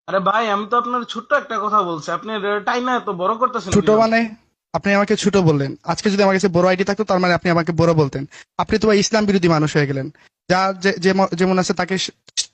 আরে ভাই, আমি তো আপনার ছোট্ট একটা কথা বলছি, আপনি টাইম এত বড় করতেছেন কি ছোট জন্য? মানে? আপনি আমাকে ছোট বললেন। আজকে যদি আমার কাছে বড় আইডি থাকতো তার মানে আপনি আমাকে বড় বলতেন। আপনি তো ভাই ইসলাম বিরোধী মানুষ হয়ে গেলেন। যা যেমন আছে তাকে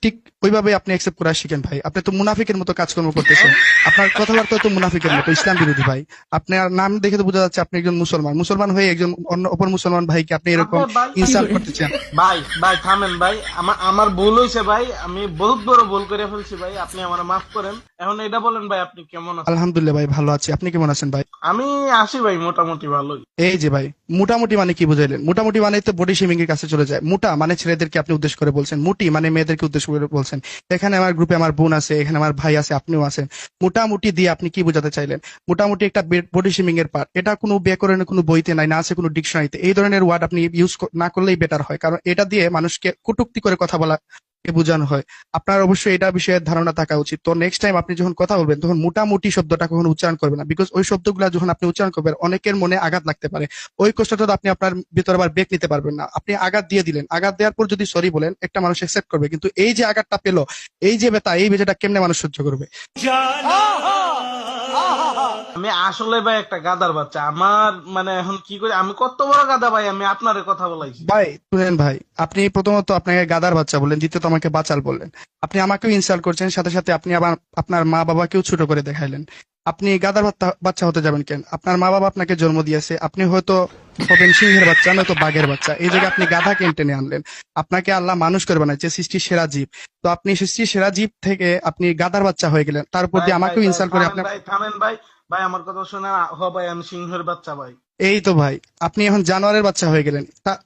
ঠিক ওইভাবে আপনি অ্যাকসেপ্ট করা শিখেন ভাই। আপনি তো মুনাফিকের মতো কাজকর্ম করতেছেন। হ্যাঁ? আপনার কথাবার্তা তো মুনাফিকের মতো, ইসলাম বিরোধী ভাই। আপনার নাম দেখে তো বোঝা যাচ্ছে আপনি একজন মুসলমান। মুসলমান হয়ে একজন অন্য অপর মুসলমান ভাইকে আপনি এরকম আরে ভাই, ইনসাল্ট করতেছেন। ভাই ভাই থামেন ভাই, আমার আমার ভুল হয়েছে ভাই, আমি বহুত বড় ভুল করে ফেলছি ভাই, আপনি আমার মাফ করেন। এখন এটা বলেন ভাই, আপনি কেমন আছেন? আলহামদুলিল্লাহ ভাই, ভালো আছি। আপনি কেমন আছেন ভাই? আমি আছি ভাই, মোটামুটি ভালোই। এই যে ভাই, মোটামুটি মানে কি বুঝাইলেন? মোটামুটি মানে তো বডি শেমিং এর কাছে চলে যায়। মোটা মানে ছেলেদেরকে আপনি উদ্দেশ্য করে বলছেন, মুটি মানে মেয়েদেরকে উদ্দেশ্য করে বলছেন। এখানে আমার গ্রুপে আমার বোন আছে, এখানে আমার ভাই আছে, আপনিও আছেন। মোটামুটি দিয়ে আপনি কি বোঝাতে চাইলেন? মোটামুটি একটা বডি শেমিং এর পার্ট। এটা কোনো ব্যাকরণের কোনো বইতে নাই, না আছে কোনো ডিকশনারিতে। এই ধরনের ওয়ার্ড আপনি ইউজ না করলেই বেটার হয়, কারণ এটা দিয়ে মানুষকে কটূক্তি করে কথা বলা বোঝানো হয়। আপনার অবশ্যই এটা বিষয়ে ধারণা থাকা উচিত। তো নেক্সট টাইম আপনি যখন কথা বলবেন তখন মোটামুটি শব্দটা কখনো উচ্চারণ করবেন না, বিকজ ওই শব্দগুলো যখন আপনি উচ্চারণ করবেন অনেকের মনে আঘাত লাগতে পারে। ওই কষ্টটা তো আপনি আপনার ভিতরে আবার ব্রেক নিতে পারবেন না। আপনি আঘাত দিয়ে দিলেন, আঘাত দেওয়ার পর যদি সরি বলেন একটা মানুষ অ্যাকসেপ্ট করবে, কিন্তু এই যে আঘাতটা পেলো, এই যে ব্যথা, এই ব্যথাটা কেমনে মানুষ সহ্য করবে? আমি আসলে ভাই একটা গাদার বাচ্চা, আমার মানে এখন কি করে, আমি কত বড় গাদা ভাই, আমি আপনার কথা বলাইছি। ভাই শুনেন ভাই, আপনি প্রথমত আপনাকে গাদার বাচ্চা বললেন, দ্বিতীয়ত আমাকে বাচাল বললেন। আপনি আমাকেও ইনসাল্ট করছেন, সাথে সাথে আপনি আবার আপনার মা বাবাকেও ছোট করে দেখাইলেন। আপনি গাদার বাচ্চা হতে যাবেন কেন? আপনার মা বাবা আপনাকে জন্ম দিয়েছে, আপনি হয়তো হবেন সিংহের বাচ্চা, নয়তো বাঘের বাচ্চা। এই জায়গায় আপনি গাধা কেন টেনে আনলেন? আপনাকে আল্লাহ মানুষ করে বানাইছে, সৃষ্টির সেরা জীব। তো আপনি সৃষ্টির সেরা জীব থেকে আপনি গাদার বাচ্চা হয়ে গেলেন, তার উপর ভাই দিয়ে ভাই আমাকেও ভাই ইনসাল্ট করে থামেন আপনার। ভাই, থামেন ভাই। ভাই আমার কথা শুনে, ভাই আমি সিংহের বাচ্চা ভাই। এই তো ভাই, আপনি এখন জানোয়ারের বাচ্চা হয়ে গেলেন।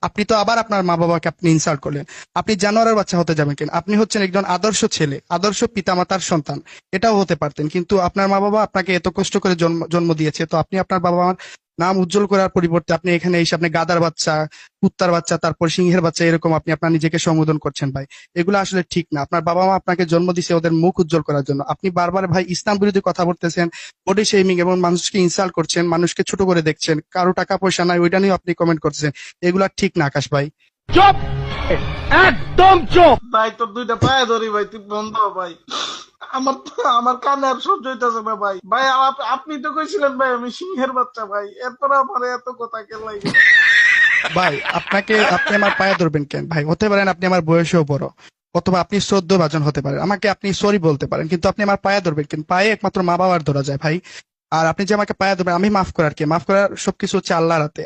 আপনি তো আবার আপনার মা বাবাকে আপনি ইনসাল্ট করলেন। আপনি জানোয়ারের বাচ্চা হতে যাবেন কেন? আপনি হচ্ছেন একজন আদর্শ ছেলে, আদর্শ পিতামাতার সন্তান। এটাও হতে পারতেন, কিন্তু আপনার মা বাবা আপনাকে এত কষ্ট করে জন্ম জন্ম দিয়েছে, তো আপনি আপনার বাবা মার নাম উজ্জ্বল করার পরিবর্তে আপনি এখানে এসে আপনি গাদার বাচ্চা, কুত্তার বাচ্চা, তারপর সিংহের বাচ্চা, এরকম আপনি আপনার নিজেকে সম্বোধন করছেন ভাই। এগুলো আসলে ঠিক না। আপনার বাবা মা আপনাকে জন্ম দিয়েছে ওদের মুখ উজ্জ্বল করার জন্য। আপনি বারবার ভাই ইসলাম বিরোধী কথা বলতেছেন, বডি শেমিং এবং মানুষকে ইনসাল্ট করছেন, মানুষকে ছোট করে দেখছেন, কারো টাকা পয়সা নাই ওইটা নিয়ে আপনি কমেন্ট করতেছেন। এগুলা ঠিক না আকাশ ভাই। চুপ, একদম চুপ। ভাই তোর দুইটা পায়ে ধরি ভাই, তুই বন্ধ হ ভাই। আমার কানে আর সহ্য হইতেছে না ভাই। ভাই আপনি তো কইছিলেন ভাই আমি সিংহের বাচ্চা ভাই, এরপর আমার এত কথা কেন লাগে? ভাই আপনি আমার পায়ে ধরবেন কেন ভাই? হতে পারেন আপনি আমার বয়সেও বড়, অথবা আপনি শ্রদ্ধ ভাজন হতে পারেন, আমাকে আপনি সরি বলতে পারেন, কিন্তু আপনি আমার পায়ে ধরবেন কেন? পায়ে একমাত্র মা বাবার ধরা যায় ভাই। আর আপনি যে আমাকে পায়ে ধরবেন, আমি মাফ করার কে? মাফ করার সবকিছু হচ্ছে আল্লাহর হাতে।